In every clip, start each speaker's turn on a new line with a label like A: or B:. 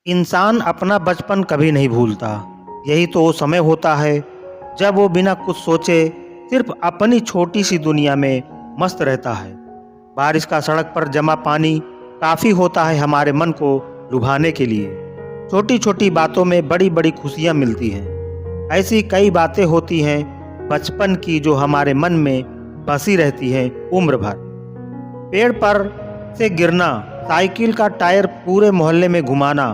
A: इंसान अपना बचपन कभी नहीं भूलता। यही तो वो समय होता है जब वो बिना कुछ सोचे सिर्फ अपनी छोटी सी दुनिया में मस्त रहता है। बारिश का सड़क पर जमा पानी काफ़ी होता है हमारे मन को लुभाने के लिए। छोटी छोटी बातों में बड़ी बड़ी खुशियाँ मिलती हैं। ऐसी कई बातें होती हैं बचपन की जो हमारे मन में बसी रहती हैं उम्र भर। पेड़ पर से गिरना, साइकिल का टायर पूरे मोहल्ले में घुमाना,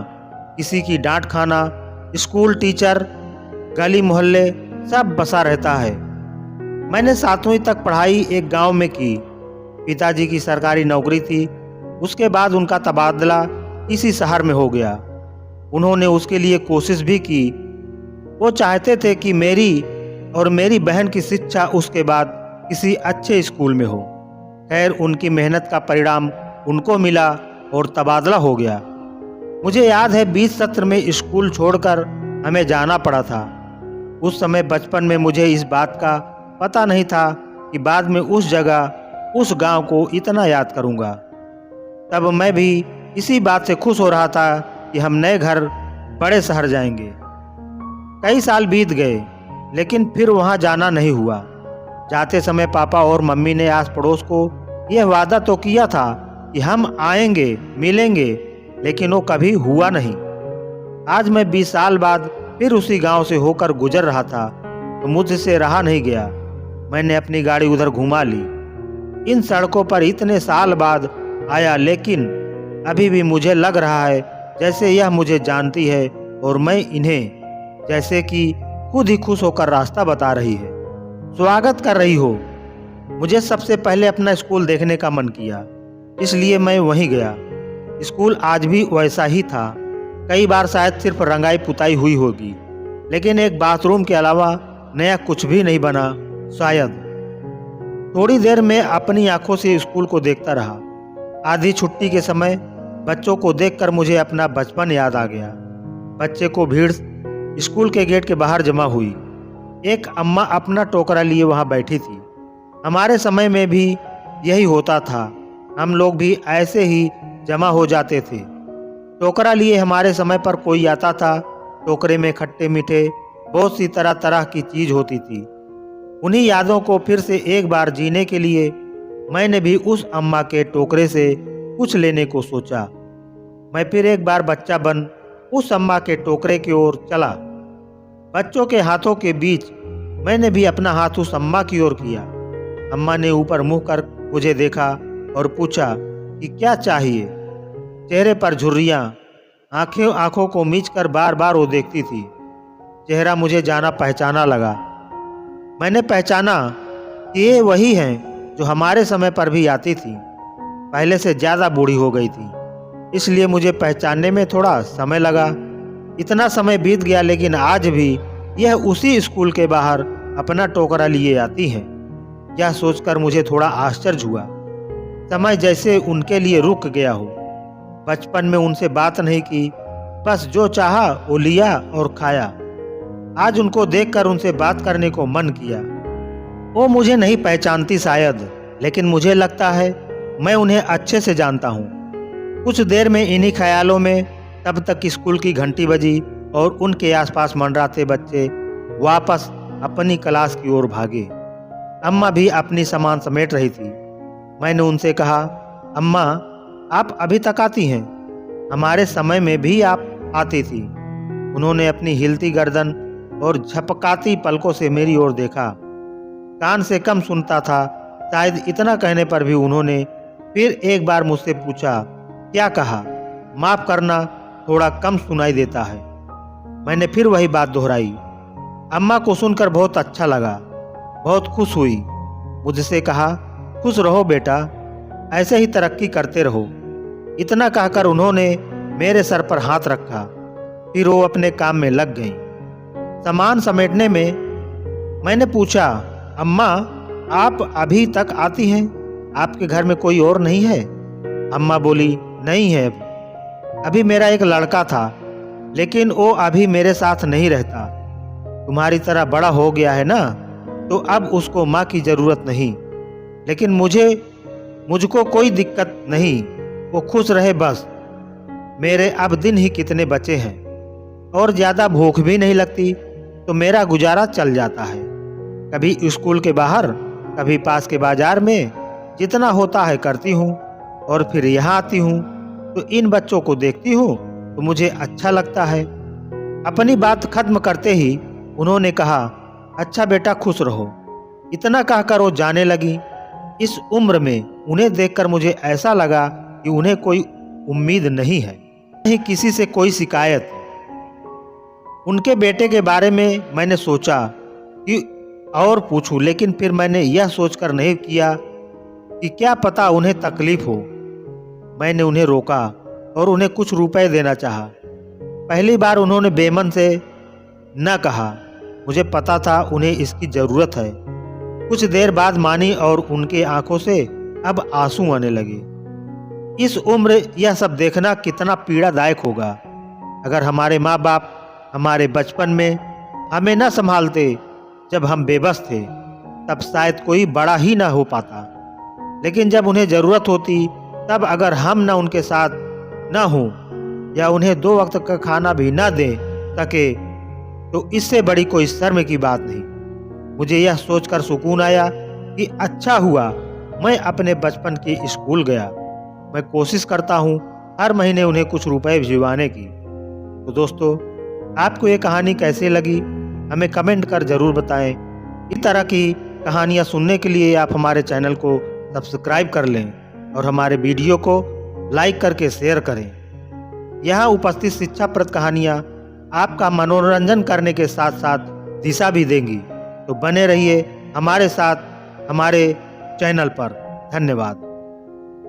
A: किसी की डांट खाना, स्कूल टीचर, गली मोहल्ले सब बसा रहता है। मैंने 7वीं तक पढ़ाई एक गांव में की। पिताजी की सरकारी नौकरी थी। उसके बाद उनका तबादला इसी शहर में हो गया। उन्होंने उसके लिए कोशिश भी की। वो चाहते थे कि मेरी और मेरी बहन की शिक्षा उसके बाद किसी अच्छे स्कूल में हो। खैर, उनकी मेहनत का परिणाम उनको मिला और तबादला हो गया। मुझे याद है 20 सत्र में स्कूल छोड़कर हमें जाना पड़ा था। उस समय बचपन में मुझे इस बात का पता नहीं था कि बाद में उस जगह, उस गांव को इतना याद करूंगा। तब मैं भी इसी बात से खुश हो रहा था कि हम नए घर, बड़े शहर जाएंगे। कई साल बीत गए लेकिन फिर वहां जाना नहीं हुआ। जाते समय पापा और मम्मी ने आस पड़ोस को यह वादा तो किया था कि हम आएंगे, मिलेंगे, लेकिन वो कभी हुआ नहीं। आज मैं 20 साल बाद फिर उसी गांव से होकर गुजर रहा था तो मुझसे रहा नहीं गया। मैंने अपनी गाड़ी उधर घुमा ली। इन सड़कों पर इतने साल बाद आया, लेकिन अभी भी मुझे लग रहा है जैसे यह मुझे जानती है और मैं इन्हें जैसे कि खुद ही खुश होकर रास्ता बता रही है, स्वागत कर रही हो। मुझे सबसे पहले अपना स्कूल देखने का मन किया, इसलिए मैं वहीं गया। स्कूल आज भी वैसा ही था। कई बार शायद सिर्फ रंगाई पुताई हुई होगी, लेकिन एक बाथरूम के अलावा नया कुछ भी नहीं बना शायद। थोड़ी देर में अपनी आंखों से स्कूल को देखता रहा। आधी छुट्टी के समय बच्चों को देखकर मुझे अपना बचपन याद आ गया। बच्चे को भीड़ स्कूल के गेट के बाहर जमा हुई। एक अम्मा अपना टोकरा लिए वहां बैठी थी। हमारे समय में भी यही होता था। हम लोग भी ऐसे ही जमा हो जाते थे। टोकरा लिए हमारे समय पर कोई आता था। टोकरे में खट्टे मीठे बहुत सी तरह तरह की चीज होती थी। उन्हीं यादों को फिर से एक बार जीने के लिए मैंने भी उस अम्मा के टोकरे से कुछ लेने को सोचा। मैं फिर एक बार बच्चा बन उस अम्मा के टोकरे की ओर चला। बच्चों के हाथों के बीच मैंने भी अपना हाथ उस अम्मा की ओर किया। अम्मा ने ऊपर मुंह कर मुझे देखा और पूछा कि क्या चाहिए। चेहरे पर झुर्रियां, आंखों को मीचकर बार बार वो देखती थी। चेहरा मुझे जाना पहचाना लगा। मैंने पहचाना कि ये वही हैं जो हमारे समय पर भी आती थी। पहले से ज़्यादा बूढ़ी हो गई थी, इसलिए मुझे पहचानने में थोड़ा समय लगा। इतना समय बीत गया लेकिन आज भी यह उसी स्कूल के बाहर अपना टोकरा लिए आती हैं। यह सोचकर मुझे थोड़ा आश्चर्य हुआ। समय जैसे उनके लिए रुक गया हो। बचपन में उनसे बात नहीं की, बस जो चाहा वो लिया और खाया। आज उनको देखकर उनसे बात करने को मन किया। वो मुझे नहीं पहचानती शायद, लेकिन मुझे लगता है मैं उन्हें अच्छे से जानता हूँ। कुछ देर में इन्हीं ख्यालों में तब तक स्कूल की घंटी बजी और उनके आसपास मंडराते बच्चे वापस अपनी क्लास की ओर भागे। अम्मा भी अपनी सामान समेट रही थी। मैंने उनसे कहा, अम्मा आप अभी तक आती हैं? हमारे समय में भी आप आती थी। उन्होंने अपनी हिलती गर्दन और झपकाती पलकों से मेरी ओर देखा। कान से कम सुनता था, शायद इतना कहने पर भी उन्होंने फिर एक बार मुझसे पूछा, क्या कहा? माफ करना, थोड़ा कम सुनाई देता है। मैंने फिर वही बात दोहराई। अम्मा को सुनकर बहुत अच्छा लगा, बहुत खुश हुई। मुझसे कहा, खुश रहो बेटा, ऐसे ही तरक्की करते रहो। इतना कहकर उन्होंने मेरे सर पर हाथ रखा। फिर वो अपने काम में लग गई। सामान समेटने में मैंने पूछा, अम्मा आप अभी तक आती हैं? आपके घर में कोई और नहीं है? अम्मा बोली, नहीं है। अभी मेरा एक लड़का था, लेकिन वो अभी मेरे साथ नहीं रहता। तुम्हारी तरह बड़ा हो गया है ना, तो अब उसको माँ की जरूरत नहीं। लेकिन मुझको कोई दिक्कत नहीं, वो खुश रहे बस। मेरे अब दिन ही कितने बचे हैं और ज़्यादा भूख भी नहीं लगती, तो मेरा गुजारा चल जाता है। कभी स्कूल के बाहर, कभी पास के बाजार में, जितना होता है करती हूँ और फिर यहाँ आती हूँ तो इन बच्चों को देखती हूँ तो मुझे अच्छा लगता है। अपनी बात खत्म करते ही उन्होंने कहा, अच्छा बेटा खुश रहो। इतना कहकर वो जाने लगी। इस उम्र में उन्हें देखकर मुझे ऐसा लगा कि उन्हें कोई उम्मीद नहीं है, नहीं किसी से कोई शिकायत। उनके बेटे के बारे में मैंने सोचा कि और पूछूं, लेकिन फिर मैंने यह सोचकर नहीं किया कि क्या पता उन्हें तकलीफ हो। मैंने उन्हें रोका और उन्हें कुछ रुपए देना चाहा। पहली बार उन्होंने बेमन से न कहा। मुझे पता था उन्हें इसकी ज़रूरत है। कुछ देर बाद मानी और उनके आंखों से अब आंसू आने लगे। इस उम्र यह सब देखना कितना पीड़ादायक होगा। अगर हमारे माँ बाप हमारे बचपन में हमें न संभालते, जब हम बेबस थे, तब शायद कोई बड़ा ही न हो पाता। लेकिन जब उन्हें ज़रूरत होती, तब अगर हम न उनके साथ न हों या उन्हें 2 वक्त का खाना भी न दे सके, तो इससे बड़ी कोई शर्म की बात नहीं। मुझे यह सोचकर सुकून आया कि अच्छा हुआ मैं अपने बचपन के स्कूल गया। मैं कोशिश करता हूँ हर महीने उन्हें कुछ रुपए भिजवाने की। तो दोस्तों, आपको ये कहानी कैसे लगी हमें कमेंट कर ज़रूर बताएं। इस तरह की कहानियाँ सुनने के लिए आप हमारे चैनल को सब्सक्राइब कर लें और हमारे वीडियो को लाइक करके शेयर करें। यहाँ उपस्थित शिक्षाप्रद कहानियाँ आपका मनोरंजन करने के साथ साथ दिशा भी देंगी। तो बने रहिए हमारे साथ हमारे चैनल पर। धन्यवाद।